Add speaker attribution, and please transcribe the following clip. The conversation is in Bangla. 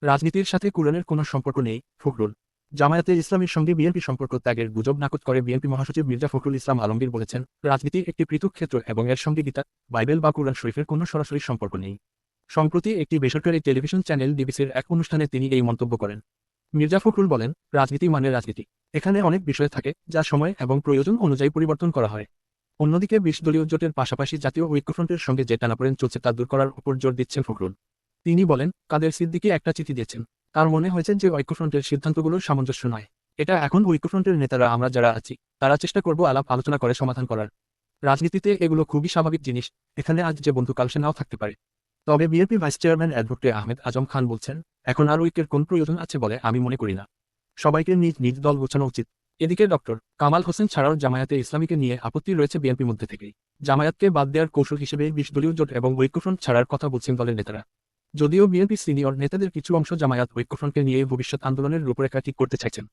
Speaker 1: রাজনীতির সাথে কুরআনের কোনো সম্পর্ক নেই, ফখরুল। জামায়াতে ইসলামীর সঙ্গে বিএনপি সম্পর্ক ত্যাগের গুজব নাকচ করে বিএনপি মহাসচিব মির্জা ফখরুল ইসলাম আলমগীর বলেছেন, রাজনীতি একটি পৃথক ক্ষেত্র এবং এর সঙ্গে গীতা, বাইবেল বা কুরআন শরীফের কোনো সরাসরি সম্পর্ক নেই। সম্প্রতি একটি বেসরকারি টেলিভিশন চ্যানেল ডিবিসির এক অনুষ্ঠানে তিনি এই মন্তব্য করেন। মির্জা ফখরুল বলেন, রাজনীতি মানে রাজনীতি। এখানে অনেক বিষয় থাকে যা সময় এবং প্রয়োজন অনুযায়ী পরিবর্তন করা হয়। অন্যদিকে ২০ দলীয় জোটের পাশাপাশি জাতীয় ঐক্যফ্রন্টের সঙ্গে যে টানাপোড়েন চলছে তা দূর করার উপর জোর দিচ্ছেন ফখরুল। তিনি বলেন, কাদের সিদ্দিকী একটা চিঠি দিয়েছেন। তার মনে হয়েছে যে ঐক্যফ্রন্টের সিদ্ধান্তগুলো সামঞ্জস্য নয়। এটা এখন ঐক্যফ্রন্টের নেতারা আমরা যারা আছি তারা চেষ্টা করব আলাপ আলোচনা করে সমাধান করার। রাজনীতিতে এগুলো খুবই স্বাভাবিক জিনিস। এখানে আজ যে বন্ধু কাল সে নাও থাকতে পারে। তবে BNP vice chairman advocate Ahmed Azam Khan বলছেন, এখন আর ঐক্যের কোন প্রয়োজন আছে বলে আমি মনে করি না। সবাইকে নিজ নিজ দল গোছানো উচিত। এদিকে ডক্টর কামাল হোসেন ছাড়াও জামায়াতে ইসলামীকে নিয়ে আপত্তি রয়েছে বিএনপির মধ্যে থেকেই। জামায়াতকে বাদ দেওয়ার কৌশল হিসেবে ২০ দলীয় জোট এবং ঐক্যফ্রন্ট ছাড়ার কথা বলছেন দলের নেতারা। যদিও বিএনপি সিনিয়র নেতাদের কিছু অংশ জামায়াত ঐক্যফ্রন্টকে নিয়ে ভবিষ্যৎ আন্দোলনের রূপরেখা ঠিক করতে চাইছেন।